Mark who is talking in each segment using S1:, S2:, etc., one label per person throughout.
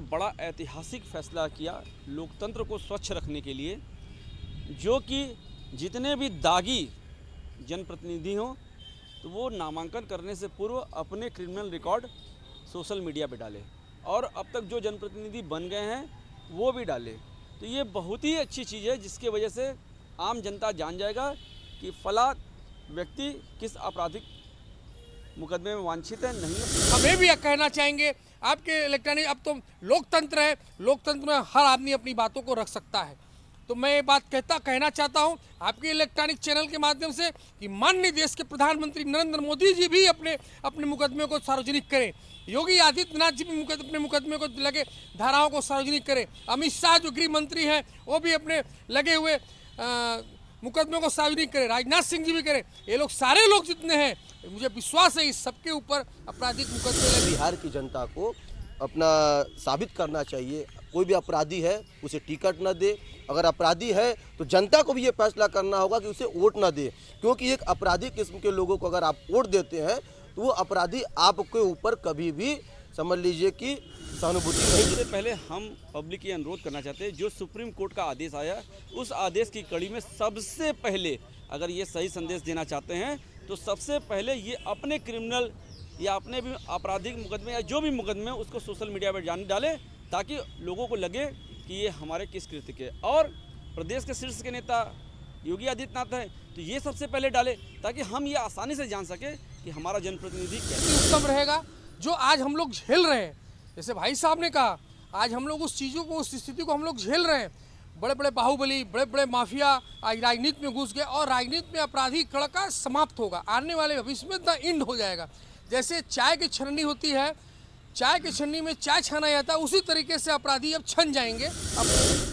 S1: बड़ा ऐतिहासिक फैसला किया लोकतंत्र को स्वच्छ रखने के लिए, जो कि जितने भी दागी जनप्रतिनिधि हों तो वो नामांकन करने से पूर्व अपने क्रिमिनल रिकॉर्ड सोशल मीडिया पे डालें और अब तक जो जनप्रतिनिधि बन गए हैं वो भी डालें। तो ये बहुत ही अच्छी चीज़ है, जिसके वजह से आम जनता जान जाएगा कि फला व्यक्ति किस आपराधिक मुकदमे में वांछित है, नहीं है।
S2: हमें भी कहना चाहेंगे आपके इलेक्ट्रॉनिक, अब तो लोकतंत्र है, लोकतंत्र में हर आदमी अपनी बातों को रख सकता है। तो मैं ये बात कहना चाहता हूँ आपके इलेक्ट्रॉनिक चैनल के माध्यम से कि माननीय देश के प्रधानमंत्री नरेंद्र मोदी जी भी अपने मुकदमे को सार्वजनिक करें, योगी आदित्यनाथ जी भी अपने मुकदमे को लगे धाराओं को सार्वजनिक करें, अमित शाह जो गृह मंत्री हैं वो भी अपने लगे हुए मुकदमे को सार्वजनिक करें, राजनाथ सिंह जी भी करें। ये लोग सारे लोग जितने हैं, मुझे विश्वास है इस सबके ऊपर आपराधिक मुकदमे।
S3: बिहार की जनता को अपना साबित करना चाहिए, कोई भी अपराधी है उसे टिकट न दे, अगर अपराधी है तो जनता को भी ये फैसला करना होगा कि उसे वोट न दे, क्योंकि एक अपराधी किस्म के लोगों को अगर आप वोट देते हैं तो वो अपराधी आपके ऊपर कभी भी समझ लीजिए कि सहानुभूति नहीं।
S1: इससे पहले हम पब्लिक ये अनुरोध करना चाहते हैं, जो सुप्रीम कोर्ट का आदेश आया उस आदेश की कड़ी में सबसे पहले अगर ये सही संदेश देना चाहते हैं तो सबसे पहले ये अपने क्रिमिनल या अपने भी आपराधिक मुकदमे या जो भी मुकदमे उसको सोशल मीडिया पर जाने डालें, ताकि लोगों को लगे कि ये हमारे किस कृत्य के। और प्रदेश के शीर्ष के नेता योगी आदित्यनाथ हैं तो ये सबसे पहले डाले, ताकि हम ये आसानी से जान सके कि हमारा जनप्रतिनिधि कैसे
S2: उत्तम रहेगा। जो आज हम लोग झेल रहे हैं, जैसे भाई साहब ने कहा, आज हम लोग उस चीज़ों को, उस स्थिति को हम लोग झेल रहे हैं। बड़े बड़े बाहुबली, बड़े बड़े माफिया आज राजनीति में घुस गए और राजनीति में आपराधिक कड़का समाप्त होगा, आने वाले भविष्य में द एंड हो जाएगा। जैसे चाय की छन्नी होती है, चाय की छन्नी में चाय छाना जाता है, उसी तरीके से अपराधी अब छन जाएंगे। अब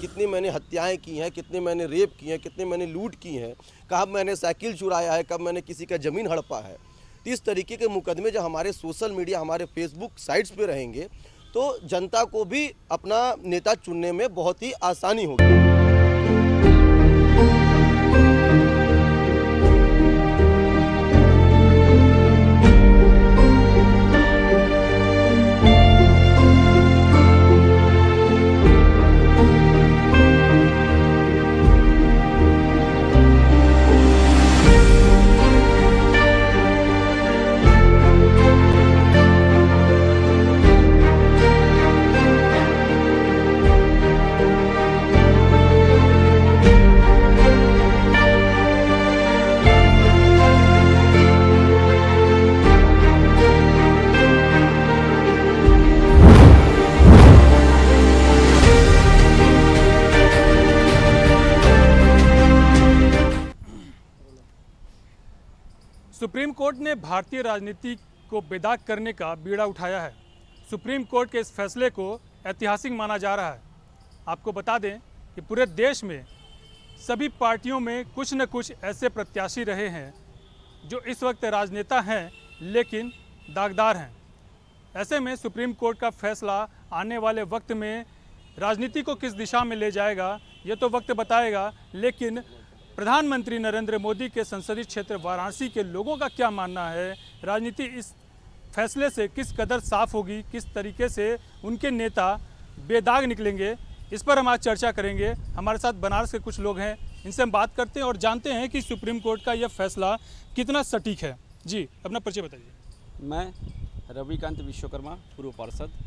S3: कितनी मैंने हत्याएं की हैं, कितने मैंने रेप की हैं, कितने मैंने लूट की हैं, कब मैंने साइकिल चुराया है, कब मैंने किसी का ज़मीन हड़पा है। तो इस तरीके के मुकदमे जब हमारे सोशल मीडिया, हमारे फेसबुक साइट्स पे रहेंगे तो जनता को भी अपना नेता चुनने में बहुत ही आसानी होगी।
S4: सुप्रीम कोर्ट ने भारतीय राजनीति को बेदाग करने का बीड़ा उठाया है। सुप्रीम कोर्ट के इस फैसले को ऐतिहासिक माना जा रहा है। आपको बता दें कि पूरे देश में सभी पार्टियों में कुछ न कुछ ऐसे प्रत्याशी रहे हैं जो इस वक्त राजनेता हैं लेकिन दागदार हैं। ऐसे में सुप्रीम कोर्ट का फैसला आने वाले वक्त में राजनीति को किस दिशा में ले जाएगा ये तो वक्त बताएगा, लेकिन प्रधानमंत्री नरेंद्र मोदी के संसदीय क्षेत्र वाराणसी के लोगों का क्या मानना है, राजनीति इस फैसले से किस कदर साफ होगी, किस तरीके से उनके नेता बेदाग निकलेंगे, इस पर हम आज चर्चा करेंगे। हमारे साथ बनारस के कुछ लोग हैं, इनसे हम बात करते हैं और जानते हैं कि सुप्रीम कोर्ट का यह फैसला कितना सटीक है। जी, अपना परिचय बताइए।
S1: मैं रविकांत विश्वकर्मा, पूर्व पार्षद।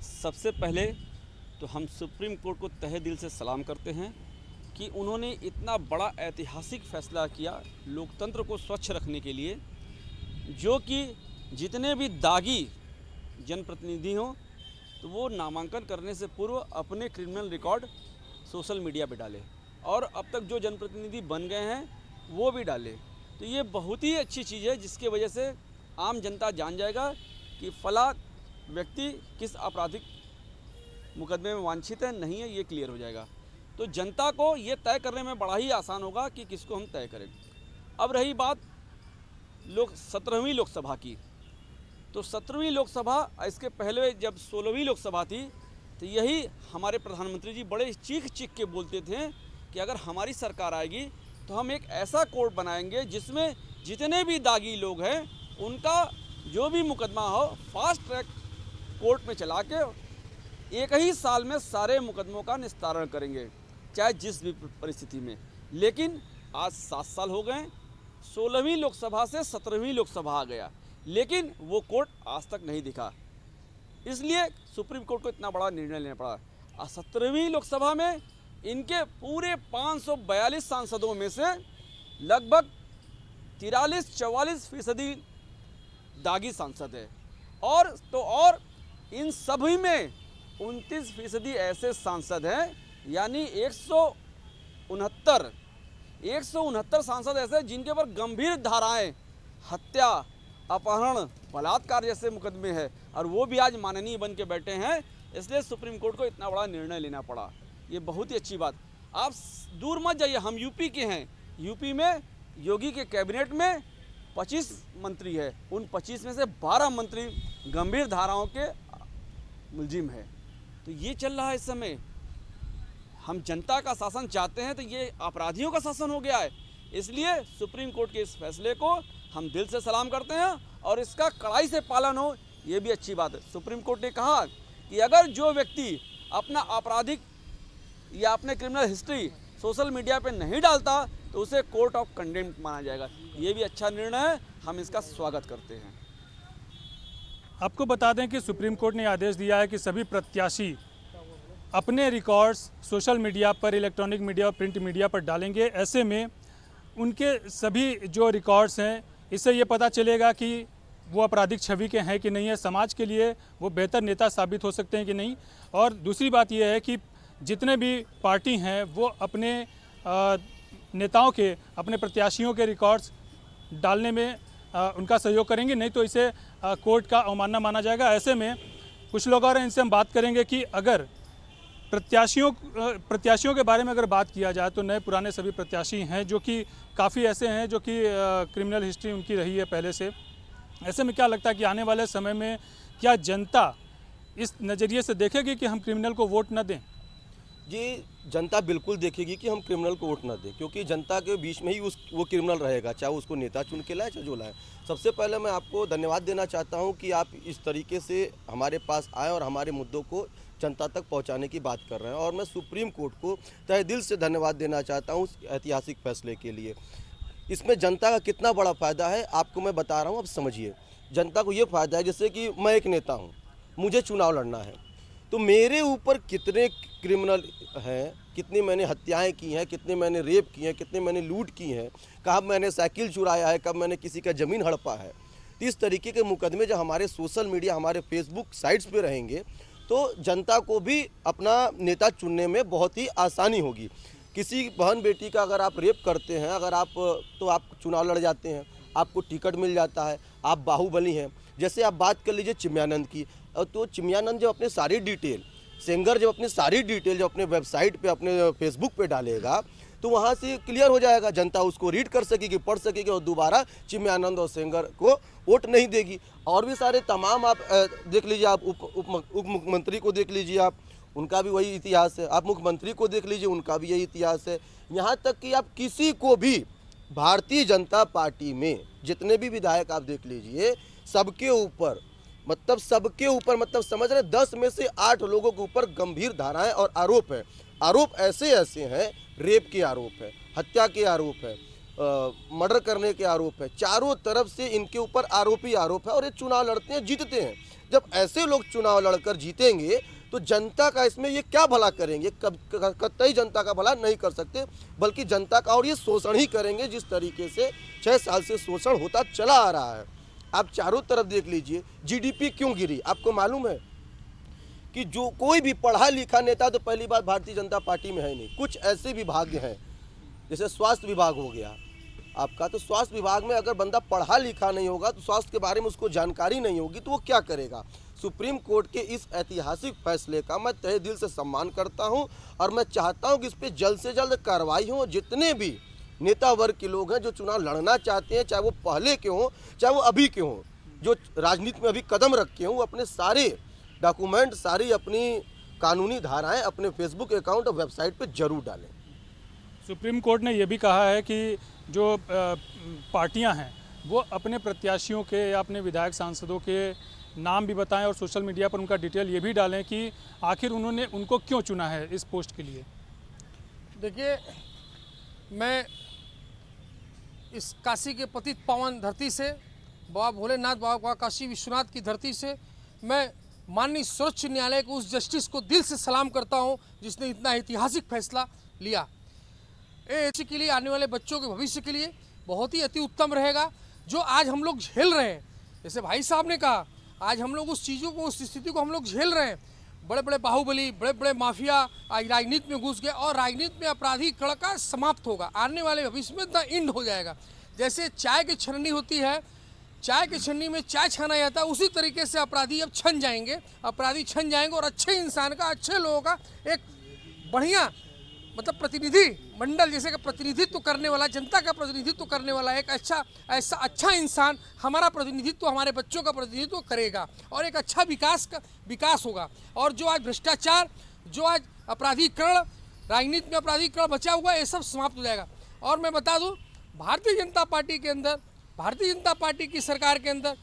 S1: सबसे पहले तो हम सुप्रीम कोर्ट को तहे दिल से सलाम करते हैं कि उन्होंने इतना बड़ा ऐतिहासिक फैसला किया लोकतंत्र को स्वच्छ रखने के लिए, जो कि जितने भी दागी जनप्रतिनिधि हों तो वो नामांकन करने से पूर्व अपने क्रिमिनल रिकॉर्ड सोशल मीडिया पे डालें और अब तक जो जनप्रतिनिधि बन गए हैं वो भी डालें। तो ये बहुत ही अच्छी चीज़ है, जिसके वजह से आम जनता जान जाएगा कि फला व्यक्ति किस आपराधिक मुकदमे में वांछित है, नहीं है, ये क्लियर हो जाएगा। तो जनता को ये तय करने में बड़ा ही आसान होगा कि किसको हम तय करें। अब रही बात 17वीं लोकसभा की, तो 17वीं लोकसभा, इसके पहले जब 16वीं लोकसभा थी तो यही हमारे प्रधानमंत्री जी बड़े चीख चीख के बोलते थे कि अगर हमारी सरकार आएगी तो हम एक ऐसा कोर्ट बनाएंगे जिसमें जितने भी दागी लोग हैं उनका जो भी मुकदमा हो फास्ट ट्रैक कोर्ट में चला के एक ही साल में सारे मुकदमों का निस्तारण करेंगे, चाहे जिस भी परिस्थिति में। लेकिन आज 7 साल हो गए, 16वीं लोकसभा से 17वीं लोकसभा आ गया, लेकिन वो कोर्ट आज तक नहीं दिखा। इसलिए सुप्रीम कोर्ट को इतना बड़ा निर्णय लेना पड़ा। और 17वीं लोकसभा में इनके पूरे 542 सांसदों में से लगभग 43-44% दागी सांसद है। और इन सभी में 29% ऐसे सांसद हैं, यानी 169 सांसद ऐसे जिनके ऊपर गंभीर धाराएं, हत्या, अपहरण, बलात्कार जैसे मुकदमे हैं, और वो भी आज माननीय बन के बैठे हैं। इसलिए सुप्रीम कोर्ट को इतना बड़ा निर्णय लेना पड़ा। ये बहुत ही अच्छी बात। आप दूर मत जाइए, हम यूपी के हैं। यूपी में योगी के कैबिनेट में 25 मंत्री है, उन 25 में से 12 मंत्री गंभीर धाराओं के मुलजिम है। तो ये चल रहा है इस समय। हम जनता का शासन चाहते हैं, तो ये अपराधियों का शासन हो गया है। इसलिए सुप्रीम कोर्ट के इस फैसले को हम दिल से सलाम करते हैं, और इसका कड़ाई से पालन हो, ये भी अच्छी बात है। सुप्रीम कोर्ट ने कहा कि अगर जो व्यक्ति अपना आपराधिक या अपने क्रिमिनल हिस्ट्री सोशल मीडिया पे नहीं डालता, तो उसे कोर्ट ऑफ कंडेम्ड माना जाएगा। ये भी अच्छा निर्णय है, हम इसका स्वागत करते हैं।
S4: आपको बता दें कि सुप्रीम कोर्ट ने आदेश दिया है कि सभी प्रत्याशी अपने रिकॉर्ड्स सोशल मीडिया पर, इलेक्ट्रॉनिक मीडिया और प्रिंट मीडिया पर डालेंगे। ऐसे में उनके सभी जो रिकॉर्ड्स हैं, इससे ये पता चलेगा कि वो आपराधिक छवि के हैं कि नहीं है, समाज के लिए वो बेहतर नेता साबित हो सकते हैं कि नहीं। और दूसरी बात यह है कि जितने भी पार्टी हैं वो अपने नेताओं के, अपने प्रत्याशियों के रिकॉर्ड्स डालने में उनका सहयोग करेंगे, नहीं तो इसे कोर्ट का अवमानना माना जाएगा। ऐसे में कुछ लोग और हैं, इनसे हम बात करेंगे कि अगर प्रत्याशियों के बारे में अगर बात किया जाए तो नए पुराने सभी प्रत्याशी हैं, जो कि काफ़ी ऐसे हैं जो कि क्रिमिनल हिस्ट्री उनकी रही है पहले से। ऐसे में क्या लगता है कि आने वाले समय में क्या जनता इस नज़रिए से देखेगी कि हम क्रिमिनल को वोट न दें?
S3: जी, जनता बिल्कुल देखेगी कि हम क्रिमिनल को वोट ना दें, क्योंकि जनता के बीच में ही वो क्रिमिनल रहेगा, चाहे उसको नेता चुन के लाए चाहे जो लाए। सबसे पहले मैं आपको धन्यवाद देना चाहता हूं कि आप इस तरीके से हमारे पास आए और हमारे मुद्दों को जनता तक पहुंचाने की बात कर रहे हैं। और मैं सुप्रीम कोर्ट को तहे दिल से धन्यवाद देना चाहता हूँ ऐतिहासिक फैसले के लिए। इसमें जनता का कितना बड़ा फ़ायदा है आपको मैं बता रहा हूँ, अब समझिए। जनता को ये फ़ायदा है, जैसे कि मैं एक नेता हूँ, मुझे चुनाव लड़ना है, तो मेरे ऊपर कितने क्रिमिनल हैं, कितनी मैंने हत्याएं की हैं, कितने मैंने रेप किए हैं, कितने मैंने लूट की हैं, कब मैंने साइकिल चुराया है, कब मैंने किसी का ज़मीन हड़पा है। तो इस तरीके के मुकदमे जब हमारे सोशल मीडिया, हमारे फेसबुक साइट्स पे रहेंगे, तो जनता को भी अपना नेता चुनने में बहुत ही आसानी होगी। किसी बहन बेटी का अगर आप रेप करते हैं, अगर आप तो आप चुनाव लड़ जाते हैं, आपको टिकट मिल जाता है, आप बाहुबली हैं। जैसे आप बात कर लीजिए चिमयानंद की, तो चिमयानंद जब अपने सारी डिटेल, सेंगर जब अपनी सारी डिटेल जब अपने वेबसाइट पे, अपने फेसबुक पे डालेगा, तो वहाँ से क्लियर हो जाएगा, जनता उसको रीड कर सकेगी, पढ़ सकेगी, और दोबारा चिमयानंद और सेंगर को वोट नहीं देगी। और भी सारे तमाम आप देख लीजिए, आप उप मुख्यमंत्री को देख लीजिए, आप उनका भी वही इतिहास है। आप मुख्यमंत्री को देख लीजिए, उनका भी यही इतिहास है। यहाँ तक कि आप किसी को भी भारतीय जनता पार्टी में जितने भी विधायक आप देख लीजिए, सबके ऊपर मतलब समझ रहे 10 में से 8 लोगों के ऊपर गंभीर धाराएं और आरोप है। आरोप ऐसे ऐसे हैं, रेप के आरोप है, हत्या के आरोप है, मर्डर करने के आरोप है, चारों तरफ से इनके ऊपर आरोप ही आरोप है। और ये चुनाव लड़ते हैं, जीतते हैं। जब ऐसे लोग चुनाव लड़कर जीतेंगे तो जनता का इसमें ये क्या भला करेंगे? कतई जनता का भला नहीं कर सकते, बल्कि जनता का और ये शोषण ही करेंगे, जिस तरीके से 6 साल से शोषण होता चला आ रहा है। आप चारों तरफ देख लीजिए, जीडीपी क्यों गिरी? आपको मालूम है कि जो कोई भी पढ़ा लिखा नेता तो पहली बात भारतीय जनता पार्टी में है नहीं। कुछ ऐसे विभाग हैं, जैसे स्वास्थ्य विभाग हो गया आपका, तो स्वास्थ्य विभाग में अगर बंदा पढ़ा लिखा नहीं होगा, तो स्वास्थ्य के बारे में उसको जानकारी नहीं होगी, तो वो क्या करेगा? सुप्रीम कोर्ट के इस ऐतिहासिक फैसले का मैं तहे दिल से सम्मान करता हूं, और मैं चाहता हूं कि इस पर जल्द से जल्द कार्रवाई हो। जितने भी नेता वर्ग के लोग हैं जो चुनाव लड़ना चाहते हैं, चाहे वो पहले के हों चाहे वो अभी के हों, जो राजनीति में अभी कदम रखे हों, वो अपने सारे डॉक्यूमेंट, सारी अपनी कानूनी धाराएं अपने फेसबुक अकाउंट और वेबसाइट पर जरूर डालें।
S4: सुप्रीम कोर्ट ने यह भी कहा है कि जो पार्टियां हैं वो अपने प्रत्याशियों के या अपने विधायक सांसदों के नाम भी बताएं और सोशल मीडिया पर उनका डिटेल ये भी डालें कि आखिर उन्होंने उनको क्यों चुना है इस पोस्ट के लिए।
S2: देखिए, मैं इस काशी के पतित पावन धरती से, बाबा भोलेनाथ, बाबा काशी विश्वनाथ की धरती से मैं माननीय सर्वोच्च न्यायालय को, उस जस्टिस को दिल से सलाम करता हूं जिसने इतना ऐतिहासिक फैसला लिया। ये के लिए, आने वाले बच्चों के भविष्य के लिए बहुत ही अति उत्तम रहेगा। जो आज हम लोग झेल रहे हैं, जैसे भाई साहब ने कहा, आज हम लोग उस चीज़ों को, उस स्थिति को हम लोग झेल रहे हैं। बड़े बड़े बाहुबली, बड़े बड़े माफिया आज राजनीति में घुस गए और राजनीति में अपराधीकरण का समाप्त होगा। आने वाले भविष्य में द एंड हो जाएगा। जैसे चाय की छन्नी होती है, चाय की छन्नी में चाय छाना जाता है, उसी तरीके से अपराधी अब छन जाएंगे, अपराधी छन जाएंगे और अच्छे इंसान का, अच्छे लोगों का एक बढ़िया मतलब प्रतिनिधि मंडल जैसे का प्रतिनिधित्व करने वाला, जनता का प्रतिनिधित्व करने वाला एक ऐसा अच्छा इंसान हमारा प्रतिनिधित्व, हमारे बच्चों का प्रतिनिधित्व करेगा और एक अच्छा विकास होगा। और जो आज भ्रष्टाचार, जो आज अपराधीकरण, राजनीति में अपराधीकरण बचा हुआ है, ये सब समाप्त हो जाएगा। और मैं बता दूं, भारतीय जनता पार्टी के अंदर, भारतीय जनता पार्टी की सरकार के अंदर,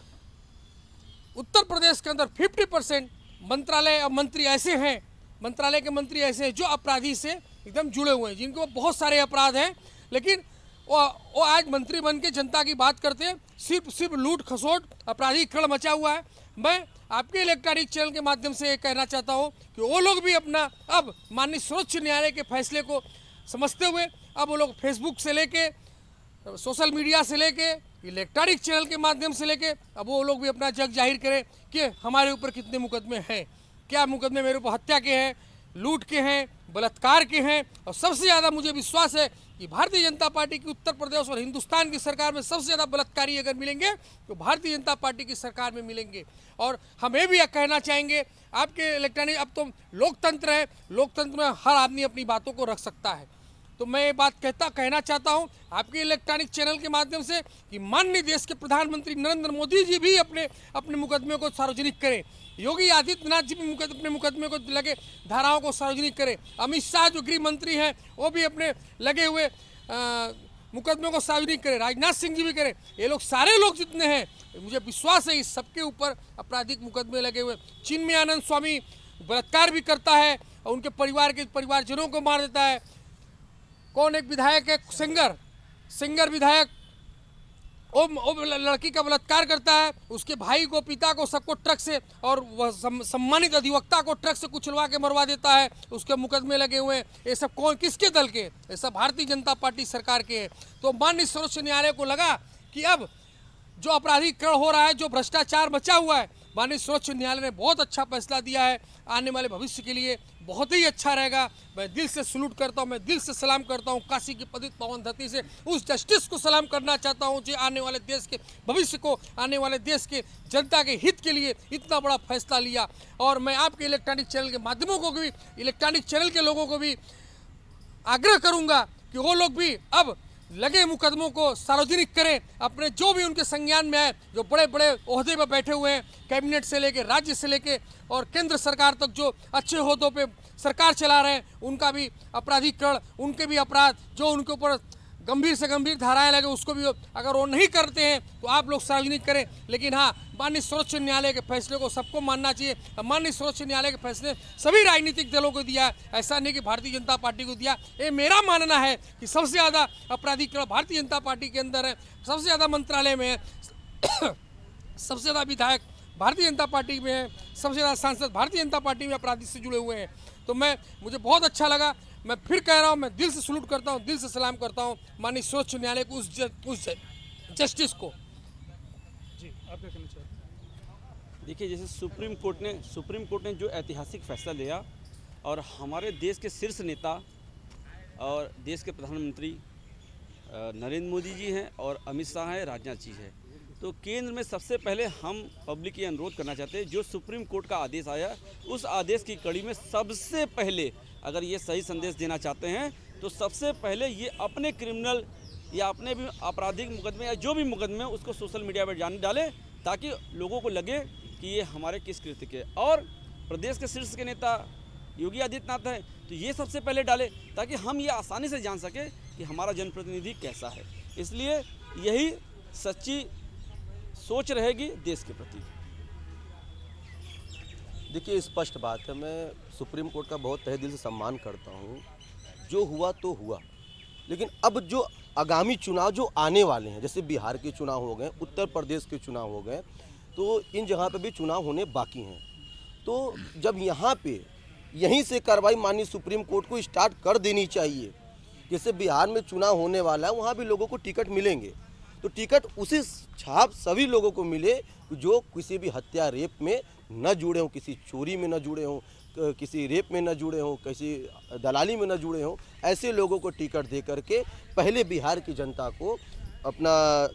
S2: उत्तर प्रदेश के अंदर 50% मंत्रालय मंत्री ऐसे हैं, मंत्रालय के मंत्री ऐसे हैं जो अपराधी से एकदम जुड़े हुए हैं, जिनको बहुत सारे अपराध हैं, लेकिन वो आज मंत्री बन के जनता की बात करते हैं। सिर्फ लूट खसोट, अपराधीकरण मचा हुआ है। मैं आपके इलेक्ट्रॉनिक चैनल के माध्यम से कहना चाहता हूं कि वो लोग भी अपना अब माननीय सर्वोच्च न्यायालय के फैसले को समझते हुए अब वो लोग फेसबुक से लेके, सोशल मीडिया से लेके, इलेक्ट्रॉनिक चैनल के माध्यम से लेके अब वो लोग भी अपना जग जाहिर करें कि हमारे ऊपर कितने मुकदमे हैं, क्या मुकदमे मेरे ऊपर हत्या के हैं, लूट के हैं, बलात्कार के हैं। और सबसे ज़्यादा मुझे विश्वास है कि भारतीय जनता पार्टी की उत्तर प्रदेश और हिंदुस्तान की सरकार में सबसे ज़्यादा बलात्कारी अगर मिलेंगे तो भारतीय जनता पार्टी की सरकार में मिलेंगे। और हम ये भी कहना चाहेंगे, आपके इलेक्ट्रॉनिक, अब तो लोकतंत्र है, लोकतंत्र में हर आदमी अपनी बातों को रख सकता है। तो मैं ये बात कहना चाहता हूं आपके इलेक्ट्रॉनिक चैनल के माध्यम से कि माननीय देश के प्रधानमंत्री नरेंद्र मोदी जी भी अपने मुकदमे को सार्वजनिक करें, योगी आदित्यनाथ जी भी अपने मुकदमे को लगे धाराओं को सार्वजनिक करें, अमित शाह जो गृह मंत्री हैं वो भी अपने लगे हुए मुकदमे को सार्वजनिक करें, राजनाथ सिंह जी भी करें। ये लोग सारे लोग जितने हैं, मुझे विश्वास है इस सबके ऊपर आपराधिक मुकदमे लगे हुए। चिन्मयानंद स्वामी बलात्कार भी करता है और उनके परिवारजनों को मार देता है। कौन एक विधायक है, सिंगर विधायक, वो लड़की का बलात्कार करता है, उसके भाई को, पिता को, सबको ट्रक से, और वह सम्मानित अधिवक्ता को ट्रक से कुचलवा के मरवा देता है, उसके मुकदमे लगे हुए हैं। ये सब कौन, किसके दल के? ये सब भारतीय जनता पार्टी सरकार के हैं। तो माननीय सर्वोच्च न्यायालय को लगा कि अब जो अपराधीकरण हो रहा है, जो भ्रष्टाचार बचा हुआ है, माननीय सर्वोच्च न्यायालय ने बहुत अच्छा फैसला दिया है। आने वाले भविष्य के लिए बहुत ही अच्छा रहेगा। मैं दिल से सलूट करता हूं, मैं दिल से सलाम करता हूं काशी की पतित पावन धरती से उस जस्टिस को सलाम करना चाहता हूं जो आने वाले देश के भविष्य को, आने वाले देश के जनता के हित के लिए इतना बड़ा फैसला लिया। और मैं आपके इलेक्ट्रॉनिक चैनल के माध्यमों को भी, इलेक्ट्रॉनिक चैनल के लोगों को भी आग्रह करूँगा कि वो लोग भी अब लगे मुकदमों को सार्वजनिक करें, अपने जो भी उनके संज्ञान में आए, जो बड़े बड़े ओहदे पर बैठे हुए हैं, कैबिनेट से लेके, राज्य से लेके और केंद्र सरकार तक जो अच्छे ओहदों पे सरकार चला रहे हैं, उनका भी अपराधीकरण, उनके भी अपराध जो उनके ऊपर गंभीर से गंभीर धाराएं लगे, उसको भी अगर वो नहीं करते हैं तो आप लोग सार्वजनिक करें। लेकिन हाँ, माननीय सर्वोच्च न्यायालय के फैसले को सबको मानना चाहिए। माननीय सर्वोच्च न्यायालय के फैसले सभी राजनीतिक दलों को दिया है, ऐसा नहीं कि भारतीय जनता पार्टी को दिया। ये मेरा मानना है कि सबसे ज़्यादा अपराधीकरण भारतीय जनता पार्टी के अंदर है, सबसे ज़्यादा मंत्रालय में है, सबसे ज़्यादा विधायक भारतीय जनता पार्टी में है, सबसे ज़्यादा सांसद भारतीय जनता पार्टी में अपराधी से जुड़े हुए हैं। तो मुझे बहुत अच्छा लगा। मैं फिर कह रहा हूँ, मैं दिल से सलूट करता हूँ, दिल से सलाम करता हूँ माननीय सर्वोच्च न्यायालय को, उस जस्टिस को।
S4: जी, आप क्या कहना चाहते हैं?
S1: देखिए, जैसे सुप्रीम कोर्ट ने जो ऐतिहासिक फैसला लिया और हमारे देश के शीर्ष नेता और देश के प्रधानमंत्री नरेंद्र मोदी जी हैं और अमित शाह हैं, राजनाथ जी हैं, तो केंद्र में सबसे पहले हम पब्लिक ये अनुरोध करना चाहते हैं, जो सुप्रीम कोर्ट का आदेश आया उस आदेश की कड़ी में सबसे पहले अगर ये सही संदेश देना चाहते हैं तो सबसे पहले ये अपने क्रिमिनल या अपने भी आपराधिक मुकदमे या जो भी मुकदमे उसको सोशल मीडिया पर जाने डालें, ताकि लोगों को लगे कि ये हमारे किस कृत्य के। और प्रदेश के शीर्ष के नेता योगी आदित्यनाथ हैं तो ये सबसे पहले डाले, ताकि हम ये आसानी से जान सकें कि हमारा जनप्रतिनिधि कैसा है। इसलिए यही सच्ची सोच रहेगी देश के प्रति।
S3: देखिए, स्पष्ट बात है, मैं सुप्रीम कोर्ट का बहुत तहे दिल से सम्मान करता हूँ। जो हुआ तो हुआ, लेकिन अब जो आगामी चुनाव जो आने वाले हैं, जैसे बिहार के चुनाव हो गए, उत्तर प्रदेश के चुनाव हो गए, तो इन जगह पे भी चुनाव होने बाकी हैं। तो जब यहाँ पे यहीं से कार्रवाई माननीय सुप्रीम कोर्ट को स्टार्ट कर देनी चाहिए। जैसे बिहार में चुनाव होने वाला है, वहाँ भी लोगों को टिकट मिलेंगे, तो टिकट उसी छाप सभी लोगों को मिले जो किसी भी हत्या रेप में न जुड़े हों, किसी चोरी में न जुड़े हों, किसी रेप में न जुड़े हों, किसी दलाली में न जुड़े हों। ऐसे लोगों को टिकट दे करके पहले बिहार की जनता को अपना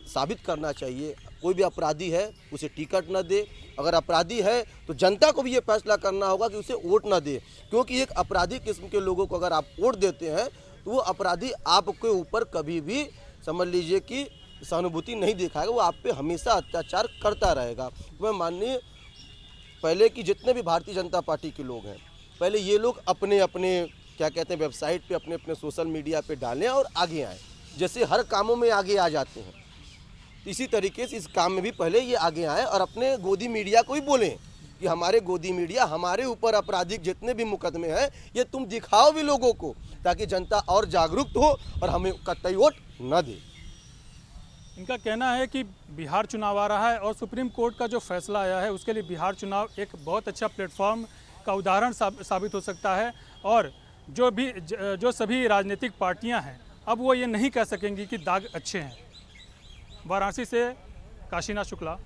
S3: साबित करना चाहिए। कोई भी अपराधी है उसे टिकट न दे, अगर अपराधी है तो जनता को भी ये फैसला करना होगा कि उसे वोट न दे, क्योंकि एक अपराधी किस्म के लोगों को अगर आप वोट देते हैं तो वो अपराधी आपके ऊपर कभी भी समझ लीजिए कि सहानुभूति नहीं दिखाएगा, वो आप पे हमेशा अत्याचार करता रहेगा। मैं माननीय पहले की जितने भी भारतीय जनता पार्टी के लोग हैं, पहले ये लोग अपने अपने क्या कहते हैं वेबसाइट पे, अपने अपने सोशल मीडिया पे डालें और आगे आएँ। जैसे हर कामों में आगे आ जाते हैं, इसी तरीके से इस काम में भी पहले ये आगे आएँ और अपने गोदी मीडिया को ही बोलें कि हमारे गोदी मीडिया हमारे ऊपर आपराधिक जितने भी मुकदमे हैं ये तुम दिखाओ भी लोगों को, ताकि जनता और जागरूक हो और हमें कतई वोट न दे।
S4: इनका कहना है कि बिहार चुनाव आ रहा है और सुप्रीम कोर्ट का जो फैसला आया है उसके लिए बिहार चुनाव एक बहुत अच्छा प्लेटफॉर्म का उदाहरण साबित हो सकता है, और जो सभी राजनीतिक पार्टियां हैं अब वो ये नहीं कह सकेंगी कि दाग अच्छे हैं। वाराणसी से काशीनाथ शुक्ला।